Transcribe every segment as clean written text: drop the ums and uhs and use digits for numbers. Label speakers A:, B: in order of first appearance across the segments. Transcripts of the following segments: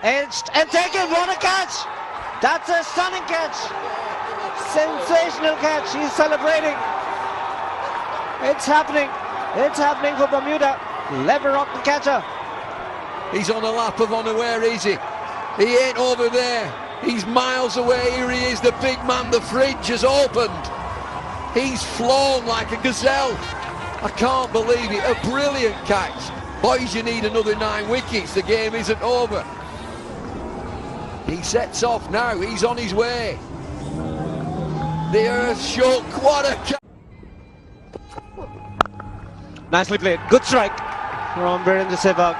A: Edged and taken. What a catch! That's a stunning catch. Sensational catch. He's celebrating. It's happening. It's happening for Bermuda. Lever rock the catcher.
B: He's on a lap of unaware, is he? He ain't over there. He's miles away. Here he is, the big man. The fridge has opened. He's flown like a gazelle. I can't believe it. A brilliant catch. Boys, you need another 9 wickets. The game isn't over. He sets off now. He's on his way. The earth shook. What a catch.
A: Nicely played. Good strike from Virendra Sehwag.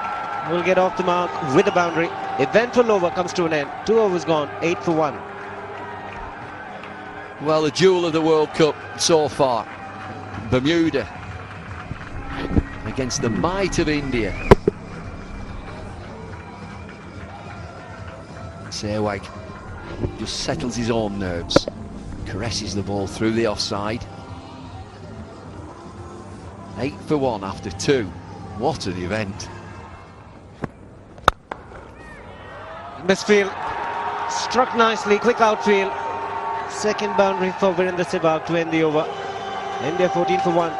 A: Will get off the mark with a boundary. Eventful over comes to an end. 2 overs gone. 8 for 1.
B: Well, the jewel of the World Cup so far. Bermuda against the might of India. Sehwag just settles his own nerves. Caresses the ball through the offside. 8 for 1 after 2. What an event.
A: Misfield. Struck nicely. Quick outfield. Second boundary for Virendra Sehwag to end the over. India 14 for 1.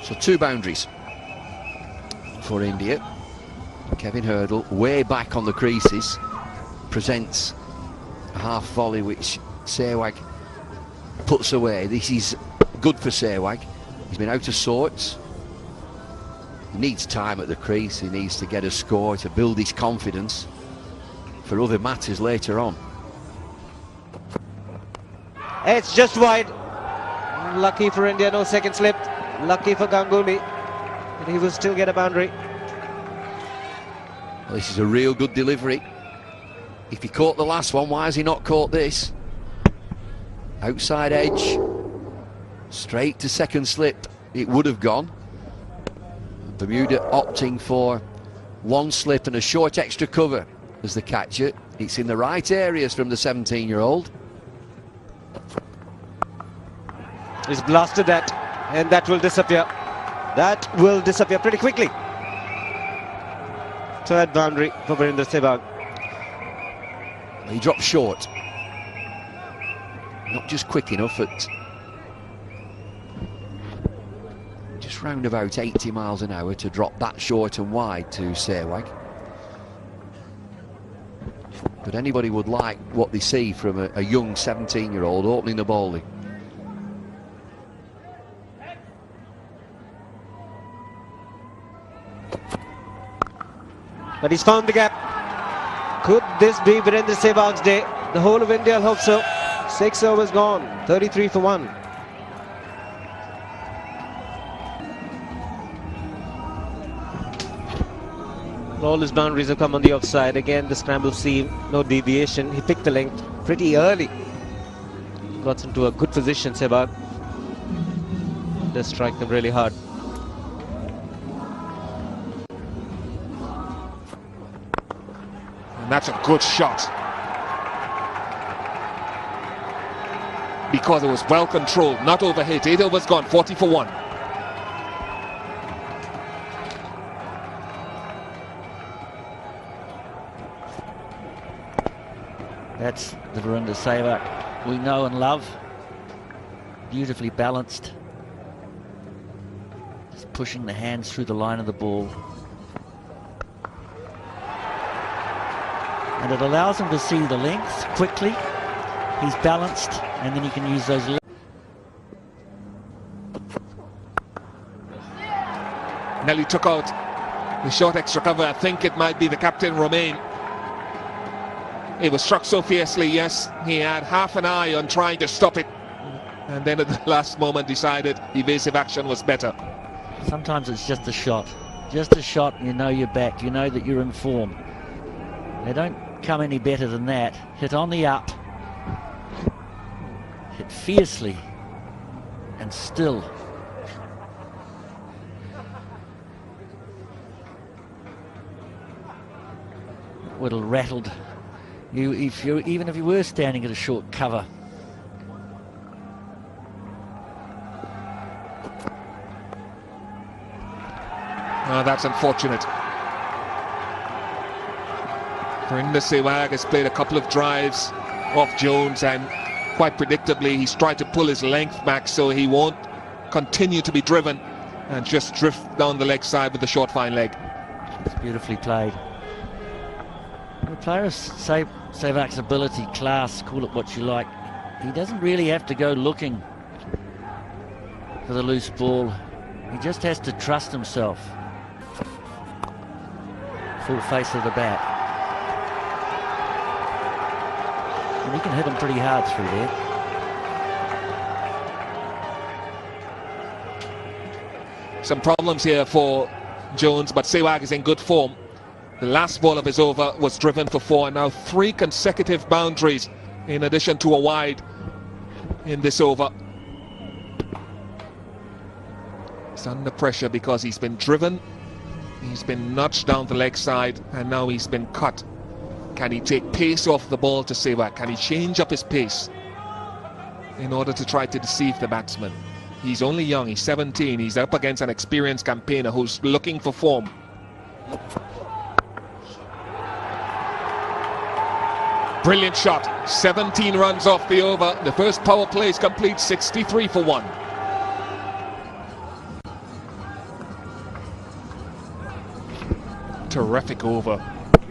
B: So 2 boundaries for India. Kevin Hurdle way back on the creases. Presents a half volley which Sehwag puts away. This is good for Sehwag. He's been out of sorts. He needs time at the crease. He needs to get a score to build his confidence for other matters later on.
A: It's just wide. Lucky for India, no second slip. Lucky for Ganguly, and he will still get a boundary.
B: Well, this is a real good delivery. If he caught the last one, why has he not caught this? Outside edge, straight to second slip. It would have gone. Bermuda opting for 1 slip and a short extra cover as the catcher. It's in the right areas from the 17-year-old.
A: He's blasted that, and that will disappear. That will disappear pretty quickly. Third boundary for Virendra Sehwag.
B: He dropped short. Not just quick enough at just round about 80 miles an hour to drop that short and wide to Sehwag. But anybody would like what they see from a young 17-year-old opening the bowling.
A: But he's found the gap. Could this be Virendra Sehwag's day? The whole of India will hope so. 6 overs gone. 33 for 1. All his boundaries have come on the offside. Again, the scramble seam, no deviation. He picked the length pretty early. Got into a good position, Sehwag. Does strike them really hard.
C: And that's a good shot. Because it was well controlled, not overhit. 8 overs gone, 40 for 1.
D: That's the Virendra Sehwag we know and love. Beautifully balanced. Just pushing the hands through the line of the ball. And it allows him to see the length quickly. He's balanced, and then he can use those.
C: Nelly took out the short extra cover. I think it might be the captain, Romain. It was struck so fiercely, yes. He had half an eye on trying to stop it, and then at the last moment decided evasive action was better.
D: Sometimes it's just a shot. Just a shot, and you know you're back. You know that you're in form. They don't come any better than that. Hit on the up. Hit fiercely. And still. Would have rattled you even if you were standing at a short cover.
C: That's unfortunate. Verinda Sehwag has played a couple of drives off Jones, and quite predictably he's tried to pull his length back so he won't continue to be driven and just drift down the leg side with the short fine leg.
D: It's beautifully played. The player of Sehwag's ability, class, call it what you like, he doesn't really have to go looking for the loose ball. He just has to trust himself. Full face of the bat. And he can hit him pretty hard through there.
C: Some problems here for Jones, but Sehwag is in good form. The last ball of his over was driven for 4, and now 3 consecutive boundaries in addition to a wide in this over. He's under pressure because he's been driven, he's been nudged down the leg side, and now he's been cut. Can he take pace off the ball to Sehwag? Can he change up his pace in order to try to deceive the batsman? He's only young, he's 17, he's up against an experienced campaigner who's looking for form. Brilliant shot, 17 runs off the over. The first power play is complete, 63 for 1. Terrific over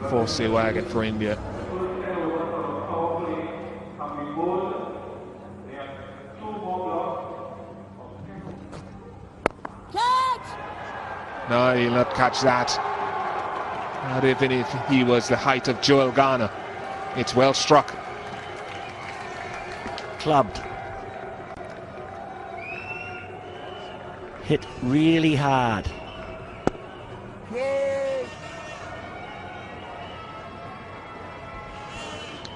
C: for Sehwag and for India. No, he'll not catch that. Not even if he was the height of Joel Garner. It's well struck.
D: Clubbed. Hit really hard.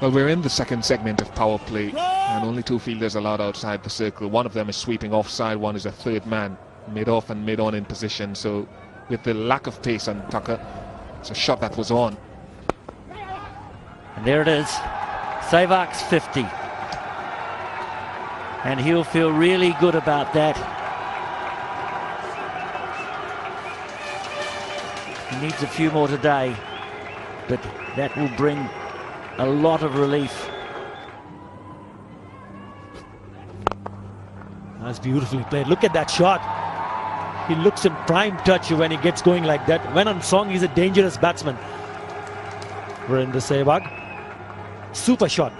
C: Well, we're in the second segment of power play, and only 2 fielders allowed outside the circle. One of them is sweeping offside, one is a third man, mid-off and mid-on in position. So with the lack of pace on Tucker, it's a shot that was on.
D: And there it is, Sehwag's 50. And he'll feel really good about that. He needs a few more today, but that will bring a lot of relief.
E: That's beautifully played. Look at that shot. He looks in prime touch when he gets going like that. When on song, he's a dangerous batsman. We're in the Sehwag. Super shot.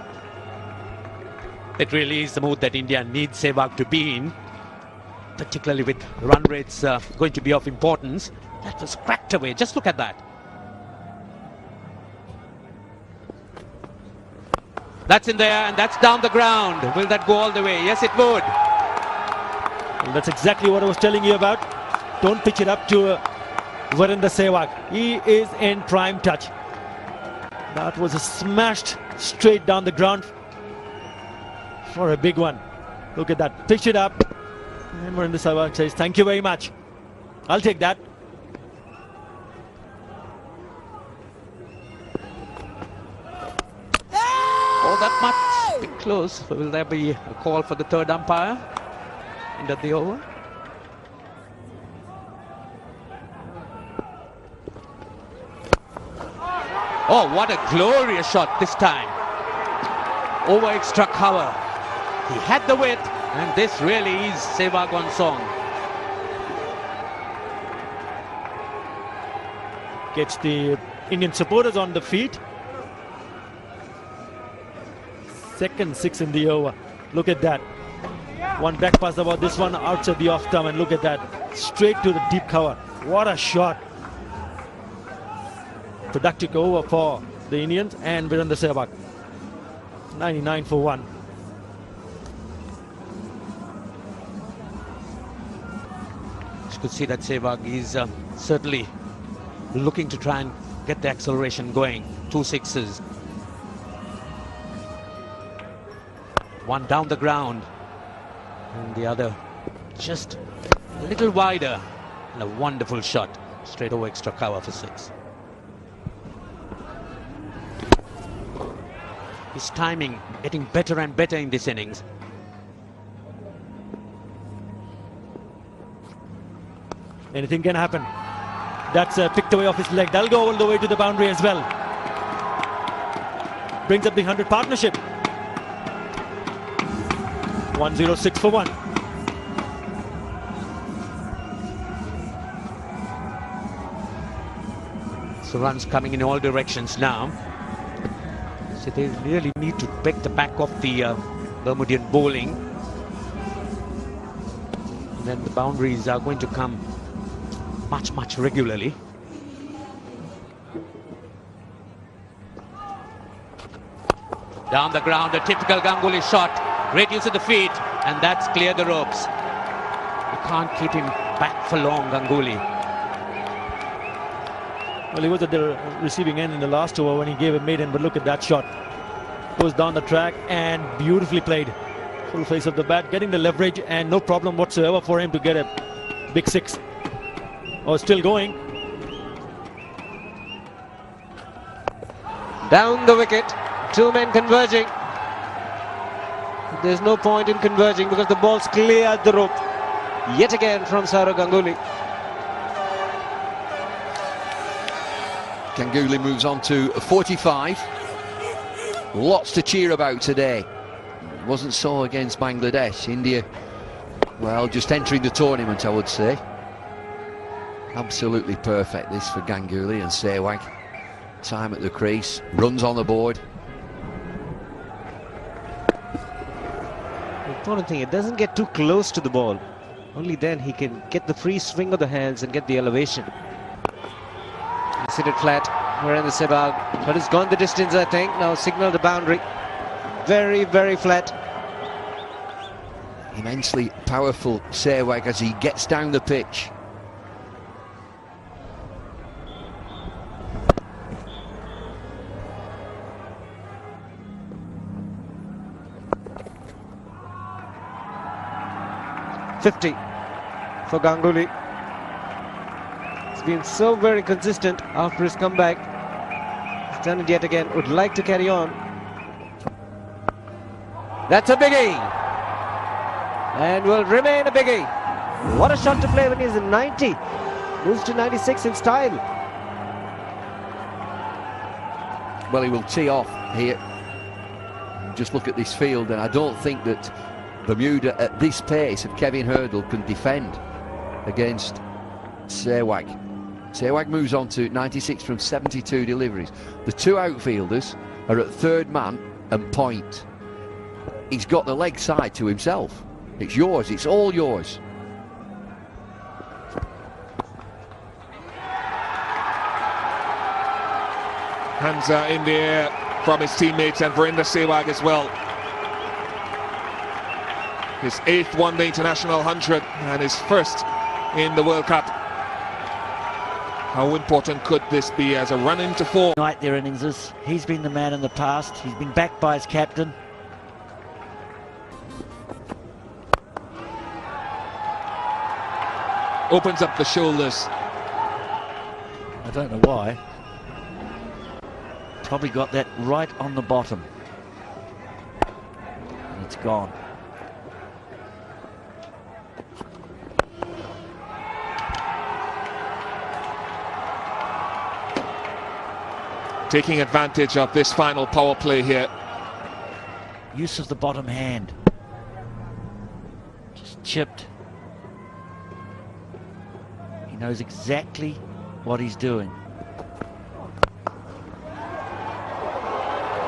F: It really is the mood that India needs Sehwag to be in, particularly with run rates going to be of importance. That was cracked away. Just look at that. That's in there, and that's down the ground. Will that go all the way? Yes, it would.
E: And that's exactly what I was telling you about. Don't pitch it up to Verinda Sehwag. He is in prime touch. That was a smashed straight down the ground for a big one. Look at that. Pitch it up. And Verinda Sehwag says, thank you very much. I'll take that.
F: Oh, that much bit close. Will there be a call for the third umpire? End of the over. Oh, what a glorious shot this time. Over extra cover. He had the width, and this really is Sehwag on song.
E: Gets the Indian supporters on the feet. Second 6 in the over. Look at that. One back pass about this one outside the off thumb, and look at that. Straight to the deep cover. What a shot. Productive over for the Indians and Verinda Sehwag. 99 for 1.
F: You could see that Sehwag is certainly looking to try and get the acceleration going. 2 sixes. One down the ground, and the other just a little wider, and a wonderful shot straight over extra cover for 6. His timing getting better and better in this innings.
E: Anything can happen. That's picked away off his leg. That'll go all the way to the boundary as well. Brings up the 100 partnership. 106 for 1.
F: So runs coming in all directions now. So they really need to break the back of the Bermudian bowling. And then the boundaries are going to come much regularly. Down the ground, a typical Ganguly shot. Great use of the feet, and that's cleared the ropes. You can't keep him back for long, Ganguly.
E: Well, he was at the receiving end in the last over when he gave a maiden, but look at that shot. Goes down the track and beautifully played. Full face of the bat, getting the leverage, and no problem whatsoever for him to get a big six. Oh, still going.
A: Down the wicket. Two men converging. There's no point in converging because the ball's cleared the rope. Yet again from Saurav Ganguly.
B: Ganguly moves on to 45. Lots to cheer about today. Wasn't so against Bangladesh. India, well, just entering the tournament, I would say. Absolutely perfect this for Ganguly and Sehwag. Time at the crease, runs on the board.
A: The important thing, it doesn't get too close to the ball. Only then he can get the free swing of the hands and get the elevation. He's hit it flat around the Sehwag, but it's gone the distance, I think. Now signal the boundary. Very flat.
B: Immensely powerful Sehwag as he gets down the pitch.
A: .50 for Ganguly. He's been so very consistent after his comeback. He's done it yet again. Would like to carry on. That's a biggie. And will remain a biggie. What a shot to play when he's in 90. Moves to 96 in style.
B: Well, he will tee off here. Just look at this field, and I don't think that Bermuda at this pace of Kevin Hurdle can defend against Sehwag. Sehwag moves on to 96 from 72 deliveries. The two outfielders are at third man and point. He's got the leg side to himself. It's yours, it's all yours.
C: Hands are in the air from his teammates and Virender Sehwag as well. His 8th one-day international 100 and his first in the World Cup. How important could this be as a run into form?
D: Right, their innings. He's been the man in the past. He's been backed by his captain.
C: Opens up the shoulders.
D: I don't know why. Probably got that right on the bottom. And it's gone.
C: Taking advantage of this final power play here.
D: Use of the bottom hand. Just chipped. He knows exactly what he's doing.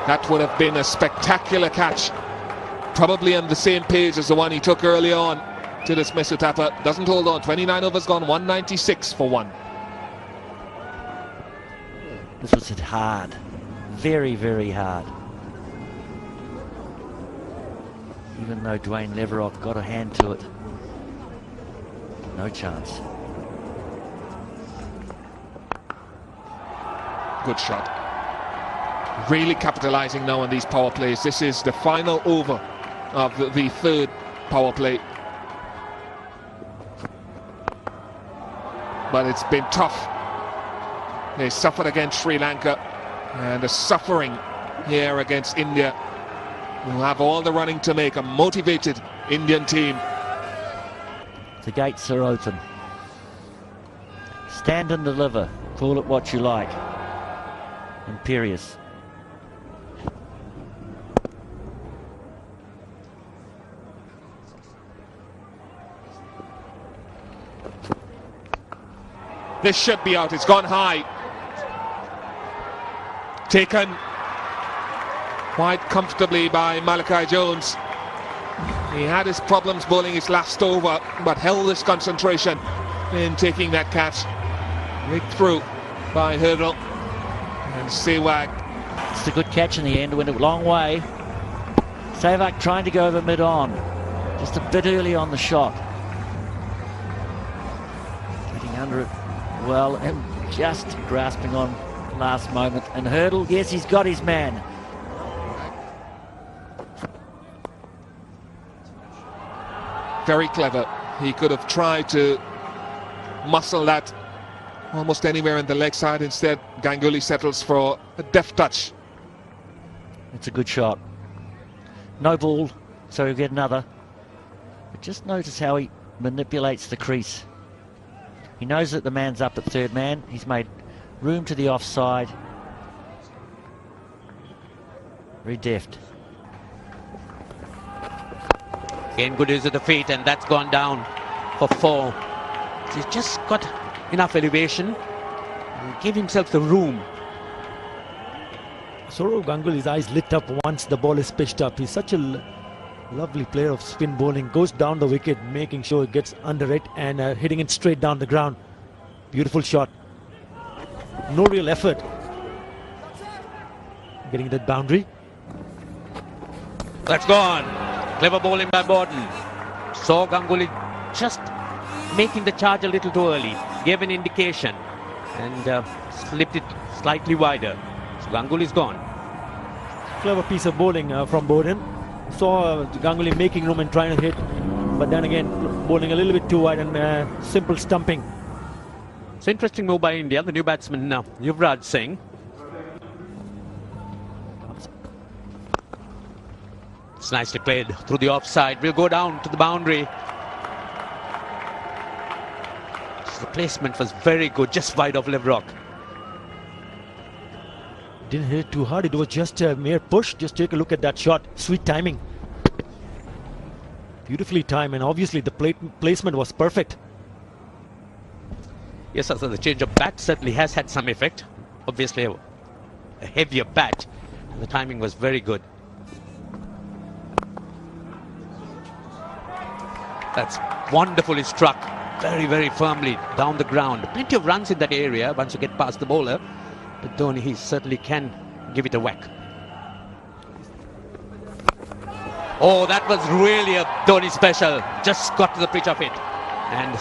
C: That would have been a spectacular catch. Probably on the same page as the one he took early on to dismiss Utapa. Doesn't hold on. 29 overs gone, 196 for 1.
D: This was hit hard. Very hard. Even though Dwayne Leverov got a hand to it. No chance.
C: Good shot. Really capitalizing now on these power plays. This is the final over of the third power play. But it's been tough. They suffered against Sri Lanka, and the suffering here against India. Will have all the running to make. A motivated Indian team.
D: The gates are open. Stand and deliver. Call it what you like. Imperious.
C: This should be out. It's gone high. Taken quite comfortably by Malachi Jones. He had his problems bowling his last over, but held his concentration in taking that catch. Rigged through by Hurdle and Sehwag.
D: It's a good catch in the end, went a long way. Sehwag trying to go over mid-on. Just a bit early on the shot. Getting under it well and just grasping on last moment. And Hurdle, yes, he's got his man.
C: Very clever. He could have tried to muscle that almost anywhere in the leg side. Instead, Ganguly settles for a deft touch.
D: It's a good shot. No ball, so he'll get another. But just notice how he manipulates the crease. He knows that the man's up at third man. He's made room to the offside. Very deft.
F: Again, good use of the feet, and that's gone down for 4. He's just got enough elevation and give himself the room.
E: Sourav Ganguly's eyes lit up once the ball is pitched up. He's such a lovely player of spin bowling. Goes down the wicket, making sure it gets under it and hitting it straight down the ground. Beautiful shot. No real effort. Getting that boundary.
F: That's gone. Clever bowling by Borden. Saw Ganguly just making the charge a little too early. Gave an indication and slipped it slightly wider. So Ganguly's gone.
E: Clever piece of bowling from Borden. Saw Ganguly making room and trying to hit, but then again bowling a little bit too wide and simple stumping.
F: So interesting move by India. The new batsman now, Yuvraj Singh. It's nicely played through the offside. We'll go down to the boundary. The placement was very good, just wide of Levrock.
E: Didn't hit it too hard. It was just a mere push. Just take a look at that shot. Sweet timing. Beautifully timed, and obviously the placement was perfect.
F: Yes, also the change of bat certainly has had some effect. Obviously a heavier bat. The timing was very good. That's wonderfully struck. Very, very firmly down the ground. Plenty of runs in that area once you get past the bowler. But Dhoni, he certainly can give it a whack. Oh, that was really a Dhoni special. Just got to the pitch of it and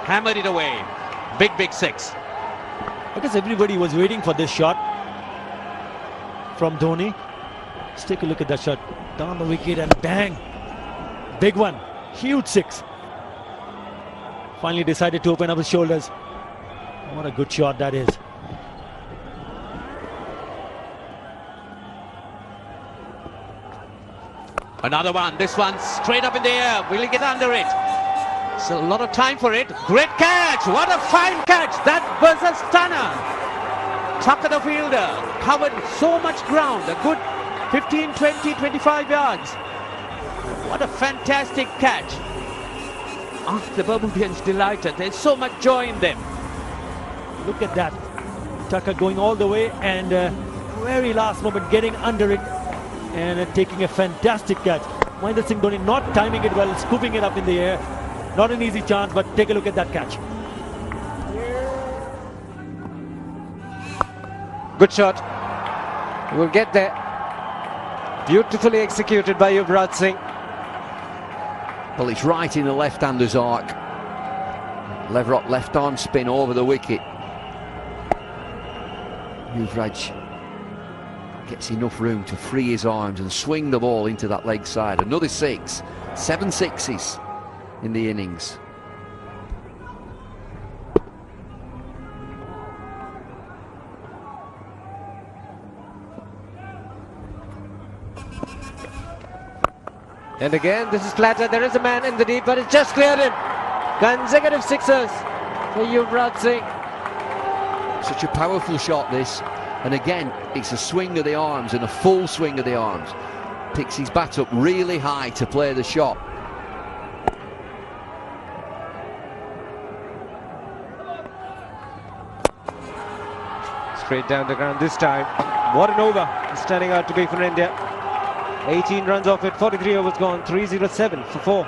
F: hammered it away. Big, big 6.
E: I guess everybody was waiting for this shot from Dhoni. Let's take a look at that shot. Down the wicket and bang. Big one. Huge 6. Finally decided to open up his shoulders. What a good shot that is.
F: Another one. This one straight up in the air. Will he get under it? So a lot of time for it. Great catch. What a fine catch. That was a stunner. Tucker the fielder. Covered so much ground. A good 15, 20, 25 yards. What a fantastic catch. The Bermudians delighted. There's so much joy in them.
E: Look at that. Tucker going all the way and very last moment getting under it and taking a fantastic catch. Mahendra Singh Dhoni not timing it well, scooping it up in the air. Not an easy chance, but take a look at that catch.
A: Good shot. We'll get there. Beautifully executed by Yuvraj Singh.
B: Well, it's right in the left-hander's arc. Levrock left arm spin over the wicket. Yuvraj gets enough room to free his arms and swing the ball into that leg side. Another 6. 7 sixes in the innings.
A: And again, this is flatter. There is a man in the deep, but it's just cleared him. Consecutive 6ers for Yuvraj Singh.
B: Such a powerful shot, this. And again, it's a swing of the arms and a full swing of the arms. Picks his bat up really high to play the shot.
A: Straight down the ground this time. What an over it's turning out to be for India. 18 runs off it, 43 overs gone, 307 for 4.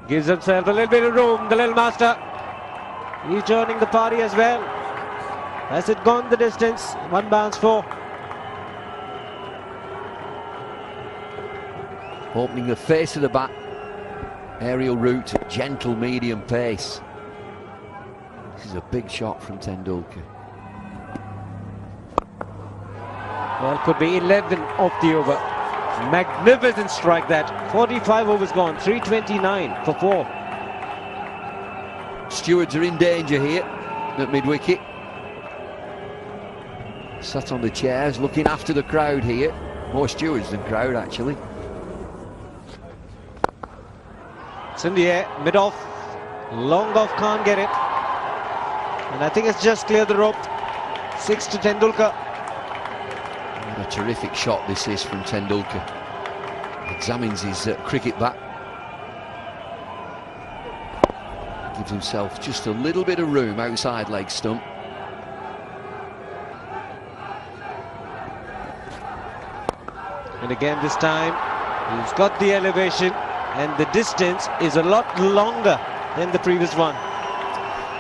A: Gives himself a little bit of room, the little master. He's joining the party as well. Has it gone the distance? One bounce, 4.
B: Opening the face of the bat. Aerial route, gentle medium pace. This is a big shot from Tendulkar.
A: Well, could be 11 off the over. Magnificent strike that. 45 overs gone, 329 for 4.
B: Stewards are in danger here at mid-wicket. Sat on the chairs, looking after the crowd here. More stewards than crowd, actually.
A: It's in the air, mid-off. Long off, can't get it. And I think it's just cleared the rope. 6 to Tendulkar.
B: What a terrific shot this is from Tendulkar. Examines his cricket bat. Gives himself just a little bit of room outside leg stump.
A: And again this time, he's got the elevation and the distance is a lot longer than the previous one.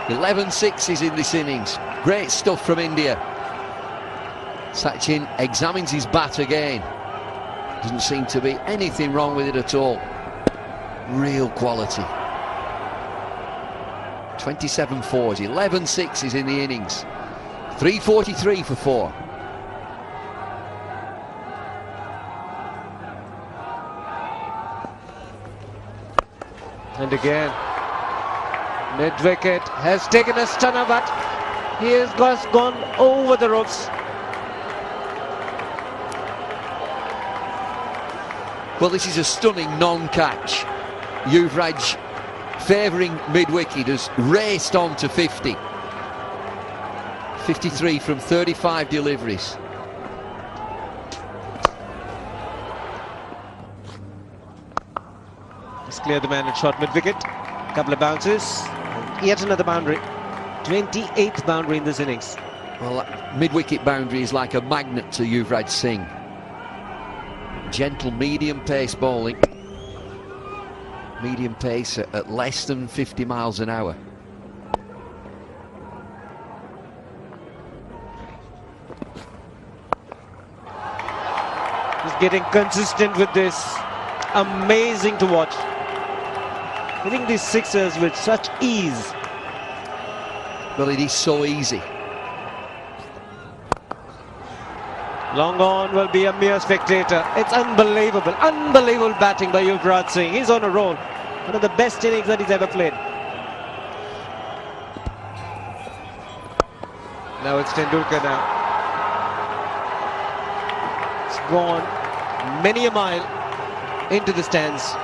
B: 11 sixes in this innings. Great stuff from India. Sachin examines his bat again. Doesn't seem to be anything wrong with it at all. Real quality. 27 fours, 11 sixes in the innings. 343 for 4.
A: And again, mid-wicket has taken a stunner, but he has just gone over the ropes.
B: Well, this is a stunning non-catch. Yuvraj, favouring mid-wicket, has raced on to 50. 53 from 35 deliveries.
A: He's cleared the man at short mid-wicket. Couple of bounces. And yet another boundary. 28th boundary in this innings.
B: Well, mid-wicket boundary is like a magnet to Yuvraj Singh. Gentle medium pace bowling. Medium pace at less than 50 miles an hour.
A: He's getting consistent with this. Amazing to watch. Hitting these sixers with such ease.
B: Well, it is so easy.
A: Long on will be a mere spectator. It's unbelievable. Unbelievable batting by Yuvraj Singh. He's on a roll. One of the best innings that he's ever played. Now it's Tendulkar now. It's gone many a mile into the stands.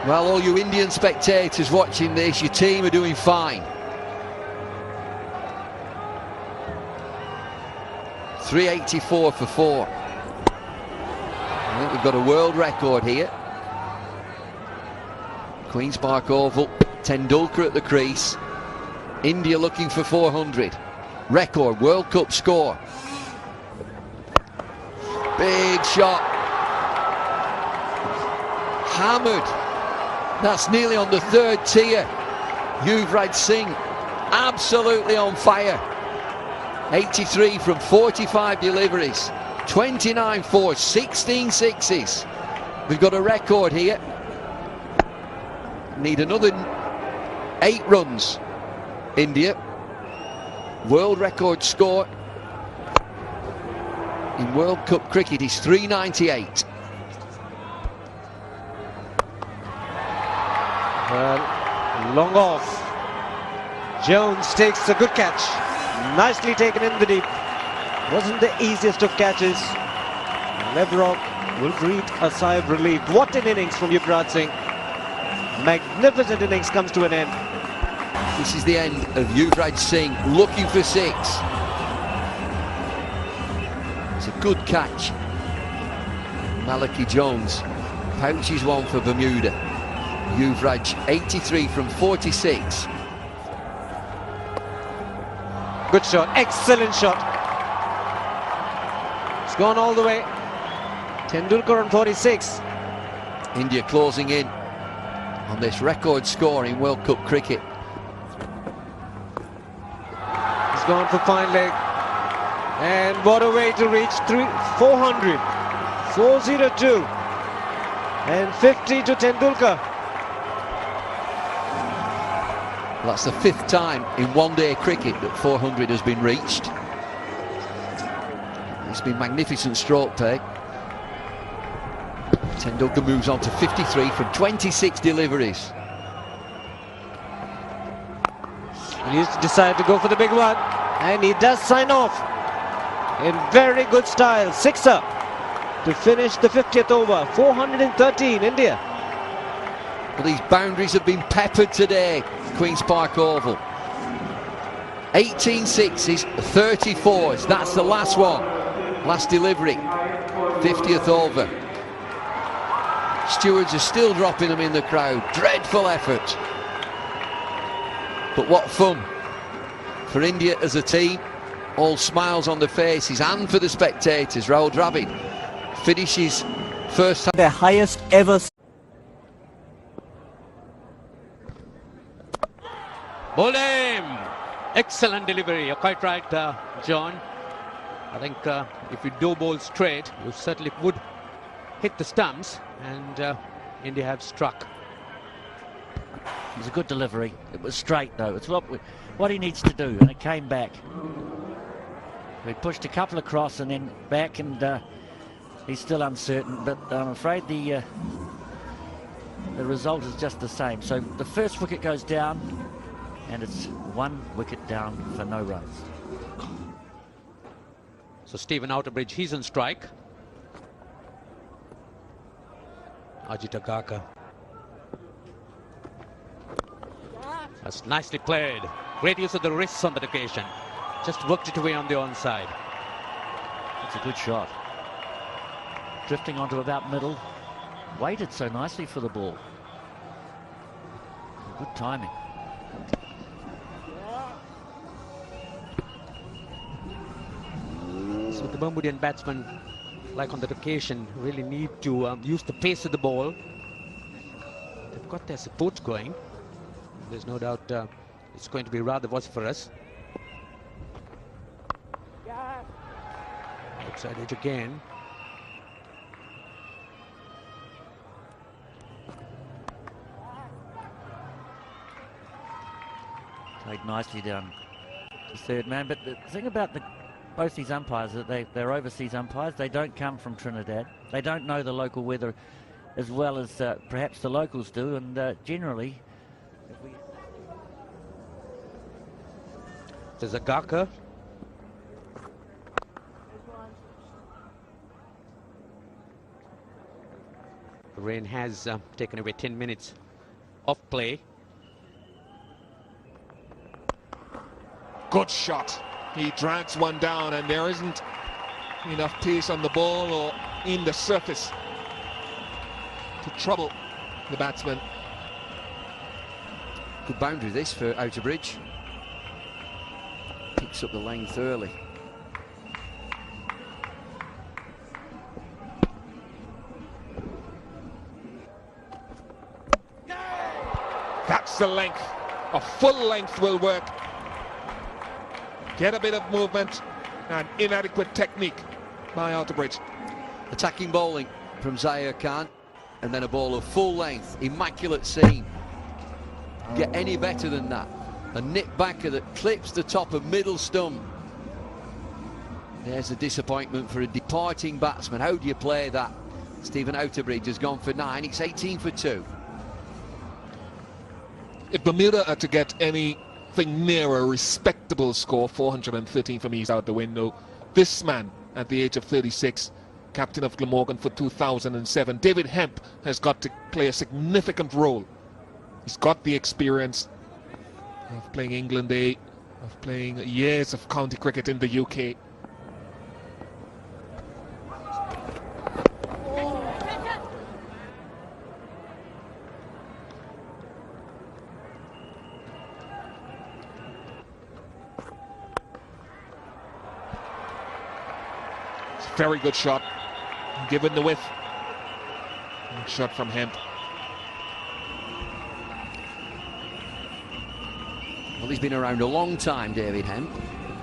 B: Well, all you Indian spectators watching this, your team are doing fine. 384 for 4. I think we've got a world record here. Queen's Park Oval, Tendulkar at the crease. India looking for 400. Record World Cup score. Big shot. Hammered. That's nearly on the 3rd tier. Yuvraj Singh absolutely on fire. 83 from 45 deliveries. 29 fours, 16 sixes. We've got a record here. Need another 8 runs. India. World record score in World Cup cricket is 398.
A: Well, long off. Jones takes a good catch. Nicely taken in the deep. Wasn't the easiest of catches. Leverock will breathe a sigh of relief. What an innings from Yuvraj Singh. Magnificent innings comes to an end.
B: This is the end of Yuvraj Singh looking for 6. It's a good catch. Malaki Jones pouches one for Bermuda. Yuvraj 83 from 46.
A: Good shot, excellent shot. It's gone all the way. Tendulkar on 46.
B: India closing in on this record score in World Cup cricket.
A: He's gone for fine leg. And what a way to reach 400. 402. And 50 to Tendulkar.
B: Well, that's the 5th time in one-day cricket that 400 has been reached. It's been magnificent stroke play. Tendulkar moves on to 53 from 26 deliveries.
A: He's decided to go for the big one, and he does sign off in very good style. 6er to finish the 50th over. 413 India.
B: Well, these boundaries have been peppered today, Queen's Park Oval. 18 sixes, 34s. That's the last one. Last delivery. 50th over. Stewards are still dropping them in the crowd. Dreadful effort. But what fun for India as a team. All smiles on the faces, and for the spectators. Rahul Dravid finishes first time.
A: Their highest ever.
F: Bowled him! Excellent delivery. You're quite right, John. I think if you do bowl straight, you certainly would hit the stumps, and India have struck.
D: It was a good delivery. It was straight though. It's what he needs to do, and it came back. He pushed a couple across and then back, and he's still uncertain, but I'm afraid the result is just the same. So the first wicket goes down, and it's 1 wicket down for no runs.
F: So Stephen Outerbridge, he's on strike. Ajit Agarkar. That's nicely played. Great use of the wrists on that occasion. Just worked it away on the onside.
D: It's a good shot. Drifting onto about middle. Waited so nicely for the ball. Good timing.
F: So the Bermudian batsmen, like on that occasion, really need to use the pace of the ball. They've got their support going. There's no doubt it's going to be rather vociferous. Outside edge again.
D: Played nicely down the third man, but the thing about both these umpires is that they're overseas umpires. They don't come from Trinidad. They don't know the local weather as well as perhaps the locals do, and generally
F: There's Agarkar. The rain has taken away 10 minutes of play.
C: Good shot. He drags one down, and there isn't enough pace on the ball or in the surface to trouble the batsman.
B: Good boundary this for Outerbridge. Picks up the length early.
C: That's the length. A full length will work. Get a bit of movement and inadequate technique by Outerbridge.
B: Attacking bowling from Zaire Khan, and then a ball of full length, immaculate seam. Get any better than that? A nip backer that clips the top of middle stump. There's a disappointment for a departing batsman. How do you play that? Stephen Outerbridge has gone for 9. It's 18 for 2.
C: If Bermuda are to get anything near a respectable score, 413 for me is out the window. This man, at the age of 36, captain of Glamorgan for 2007, David Hemp, has got to play a significant role. He's got the experience. of playing England A, of playing years of county cricket in the UK. It's a very good shot, given the width. Good shot from Hemp.
B: Well, he's been around a long time, David Hemp.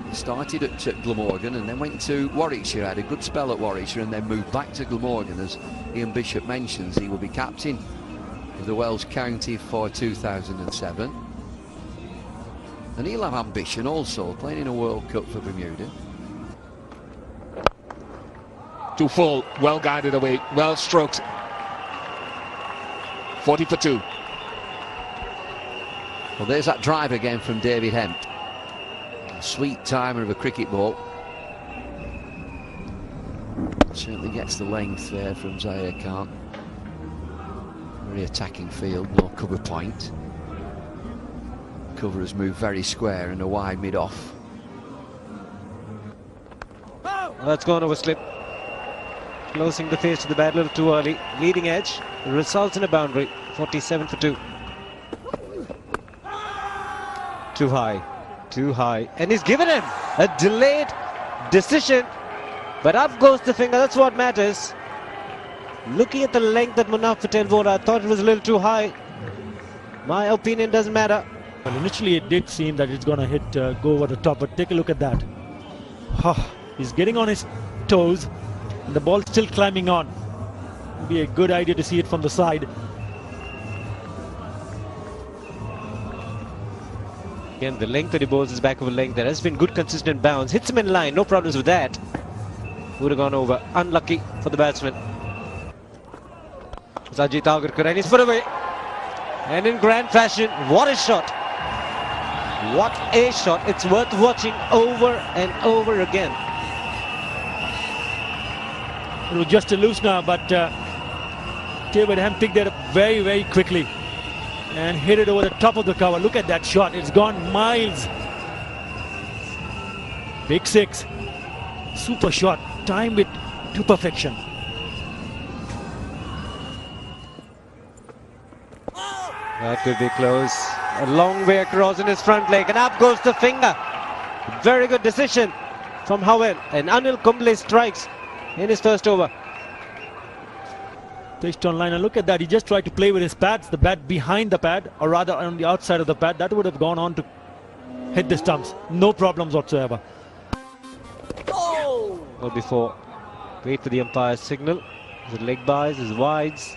B: He started at Glamorgan and then went to Warwickshire, had a good spell at Warwickshire and then moved back to Glamorgan. As Ian Bishop mentions, he will be captain of the Welsh County for 2007. And he'll have ambition also, playing in a World Cup for Bermuda.
C: Too full, well guided away, well stroked. 40 for 2.
B: Well, there's that drive again from David Hemp. A sweet timer of a cricket ball. Certainly gets the length there from Zaire Khan. Very attacking field, no cover point. Cover has moved very square and a wide mid-off.
A: Well, that's gone over slip. Closing the face to the bat a little too early. Leading edge results in a boundary. 47 for 2. Too high. And he's given him a delayed decision. But up goes the finger, that's what matters. Looking at the length that Munaf Patel bowled, I thought it was a little too high. My opinion doesn't matter.
E: Well, initially it did seem that it's going to hit, go over the top, but take a look at that. He's getting on his toes, and the ball's still climbing on. It'd be a good idea to see it from the side.
A: Again, the length that he bowls is back over length. There has been good consistent bounce. Hits him in line, no problems with that. Would have gone over. Unlucky for the batsman. Sajid Agarkar, and he's put away. And in grand fashion, what a shot. What a shot. It's worth watching over and over again.
E: It was just a loose now, but David Hemp picked that up very, very quickly and hit it over the top of the cover. Look at that shot. It's gone miles. Big 6. Super shot. Timed it to perfection.
A: That could be close. A long way across in his front leg, and up goes the finger. Very good decision from Howell. And Anil Kumble strikes in his first over.
E: Pitched on line, and look at that. He just tried to play with his pads, the bat behind the pad, or rather on the outside of the pad. That would have gone on to hit the stumps. No problems whatsoever.
A: Well, before, wait for the umpire's signal. Is it leg byes? Is it wides?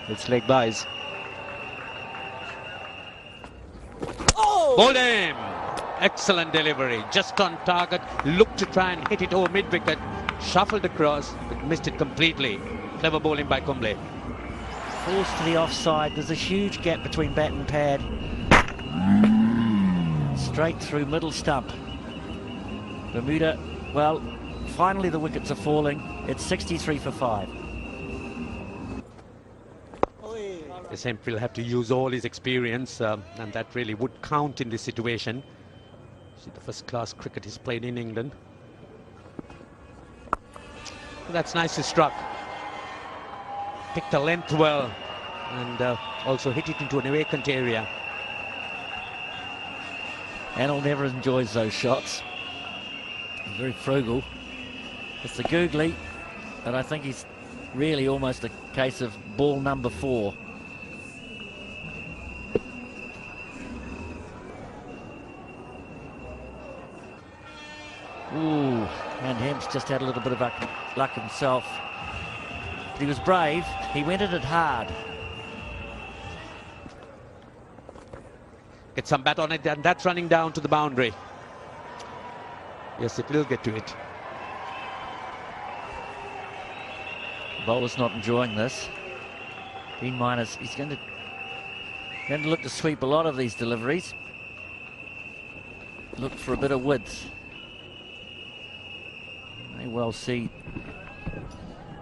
A: It's leg byes.
F: Bowled him. Excellent delivery. Just on target. Looked to try and hit it over mid-wicket. Shuffled across, but missed it completely. Clever bowling by Kumble.
D: Forced to the offside. There's a huge gap between bat and pad. Straight through middle stump. Bermuda, well, finally the wickets are falling. It's 63 for 5.
F: Hemp will have to use all his experience, and that really would count in this situation. See the first-class cricket he's played in England. That's nicely struck. Picked the length well, and also hit it into an vacant area.
D: Anil never enjoys those shots. He's very frugal. It's the googly, but I think he's really almost a case of ball number 4. Ooh, and Hemp's just had a little bit of luck himself. But he was brave. He went at it hard.
F: Get some bat on it, and that's running down to the boundary. Yes, it will get to it.
D: The bowler's not enjoying this. B minus. He's going to look to sweep a lot of these deliveries. Look for a bit of width. May well see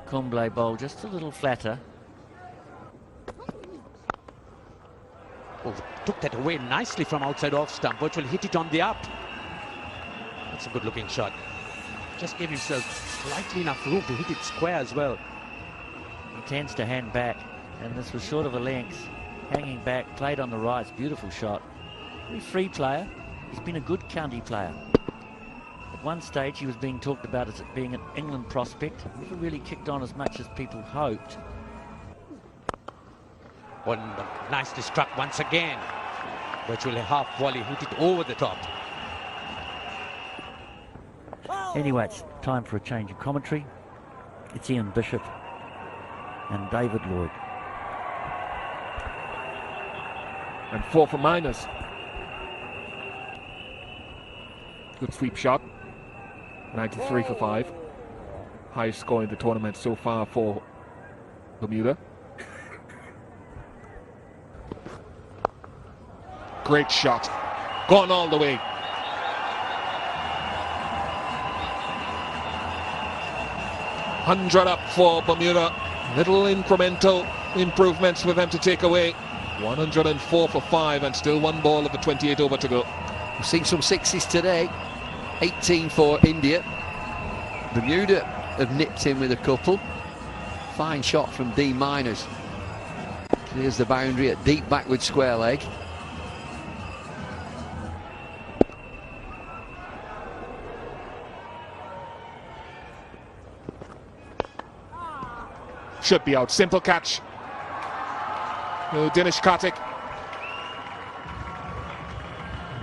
D: Kumble bowl just a little flatter.
F: Oh, took that away nicely from outside off stump. Virtually hit it on the up. That's a good looking shot. Just gave himself slightly enough room to hit it square as well.
D: He tends to hand back, and this was short of a length. Hanging back, played on the right, beautiful shot. Very free player. He's been a good county player. At one stage he was being talked about as being an England prospect. Never really kicked on as much as people hoped.
F: One nicely struck once again. Virtually half volley, hit it over the top.
D: Anyway, it's time for a change of commentary. It's Ian Bishop and David Lloyd.
C: And 4 for Miners. Good sweep shot. 93 for 5. Highest score in the tournament so far for Bermuda. Great shot. Gone all the way. 100 up for Bermuda. Little incremental improvements for them to take away. 104 for 5 and still 1 ball of the 28 over to go.
B: We've seen some sixes today. 18 for India. Bermuda have nipped in with a couple. Fine shot from D Miners. Clears the boundary at deep backward square leg.
C: Should be out. Simple catch. Dinesh Karthik.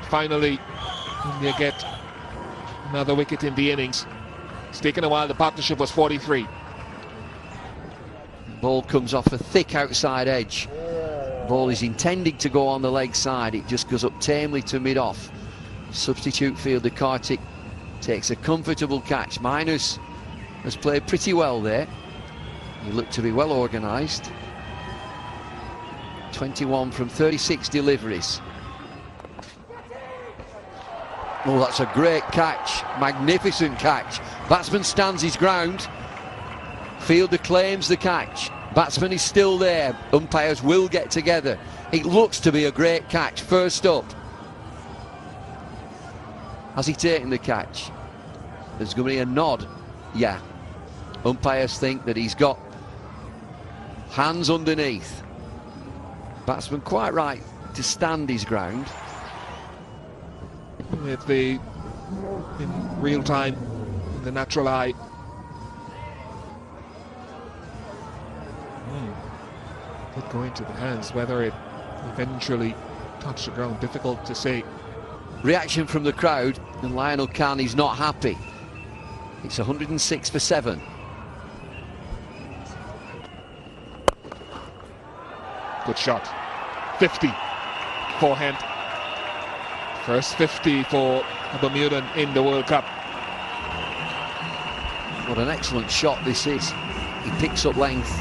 C: Finally, they get another wicket in the innings. It's taken a while. The partnership was 43.
B: Ball comes off a thick outside edge. Ball is intending to go on the leg side. It just goes up tamely to mid-off. Substitute fielder Karthik takes a comfortable catch. Miners has played pretty well there. He looked to be well organised. 21 from 36 deliveries. Oh, that's a great catch. Magnificent catch. Batsman stands his ground. Fielder claims the catch. Batsman is still there. Umpires will get together. It looks to be a great catch. First up. Has he taken the catch? There's going to be a nod. Yeah. Umpires think that he's got hands underneath. Batsman quite right to stand his ground.
C: With the in real time, the natural eye. Did go into the hands. Whether it eventually touched the ground, difficult to say.
B: Reaction from the crowd, and Lionel Carney's not happy. It's 106 for 7.
C: Good shot. 50 forehand. First 50 for a Bermudan in the World Cup.
B: What an excellent shot this is. He picks up length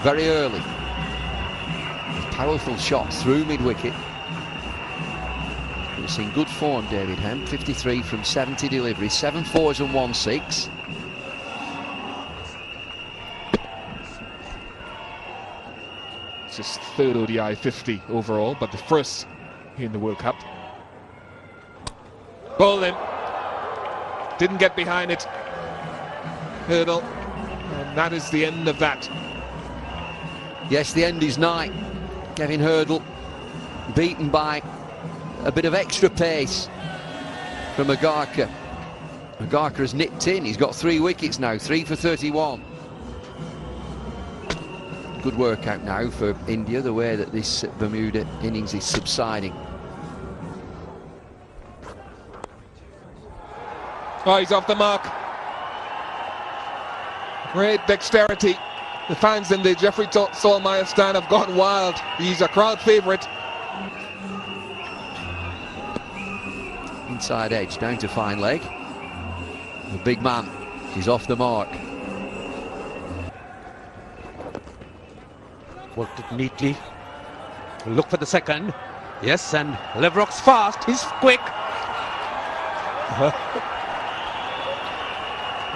B: very early. Powerful shot through mid-wicket. We've seen good form, David Hemp. 53 from 70 deliveries, 7 fours and 1 6.
C: It's his third ODI 50 overall, but the first in the World Cup. Bowled him. Didn't get behind it. Hurdle. And that is the end of that.
B: Yes, the end is nigh. Kevin Hurdle beaten by a bit of extra pace from Agarkar. Agarkar has nipped in. He's got 3 wickets now, 3 for 31. Good work out now for India, the way that this Bermuda innings is subsiding.
C: Oh, he's off the mark. Great dexterity. The fans in the Jeffrey Solmeyer stand have gone wild. He's a crowd favourite.
B: Inside edge, down to fine leg. The big man is off the mark.
F: Worked it neatly. Look for the second. Yes, and Leverock's fast. He's quick.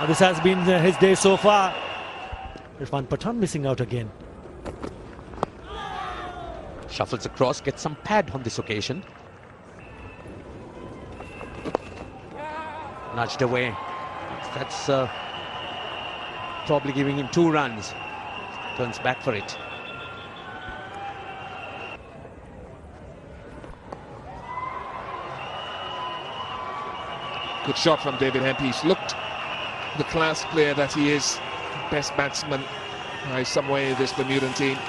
E: This has been his day so far. Irfan Pathan missing out again.
F: Shuffles across, gets some pad on this occasion. Nudged away. That's probably giving him 2 runs. Turns back for it.
C: Good shot from David Hemp. He's looked the class player that he is. Best batsman by some way. This Bermudan team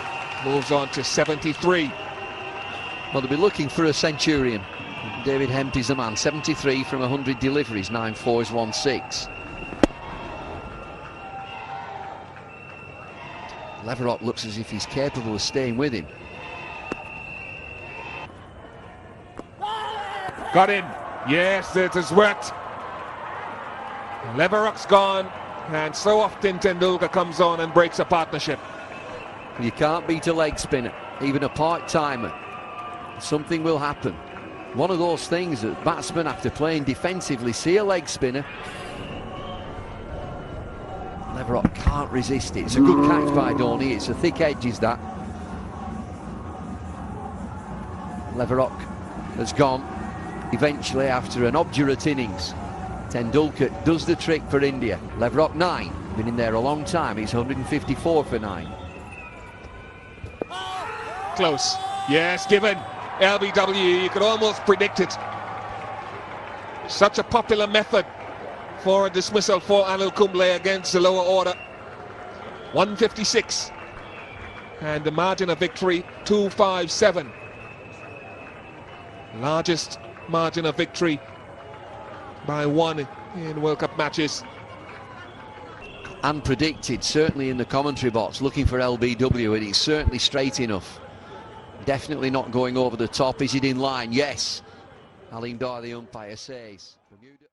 C: moves on to 73.
B: Well, they'll be looking for a centurion. David Hemp is the man. 73 from 100 deliveries, 9 fours, 1 6. Leverock looks as if he's capable of staying with him.
C: Got in. Yes, it has worked. Leverock's gone, and so often Tendulkar comes on and breaks a partnership.
B: You can't beat a leg spinner, even a part-timer. Something will happen. One of those things that batsmen, after playing defensively, see a leg spinner. Leverock can't resist it. It's a good catch by Dhoni. It's a thick edge, is that. Leverock has gone eventually after an obdurate innings. Tendulkar does the trick for India. Leverock 9, been in there a long time. He's 154 for 9.
C: Close. Yes, given. LBW, you could almost predict it. Such a popular method for a dismissal for Anil Kumble against the lower order. 156. And the margin of victory, 257. Largest margin of victory by 1 in World Cup matches.
B: Unpredicted, certainly in the commentary box, looking for LBW, and it's certainly straight enough. Definitely not going over the top. Is it in line? Yes. Alim Dar, the umpire, says. Bermuda.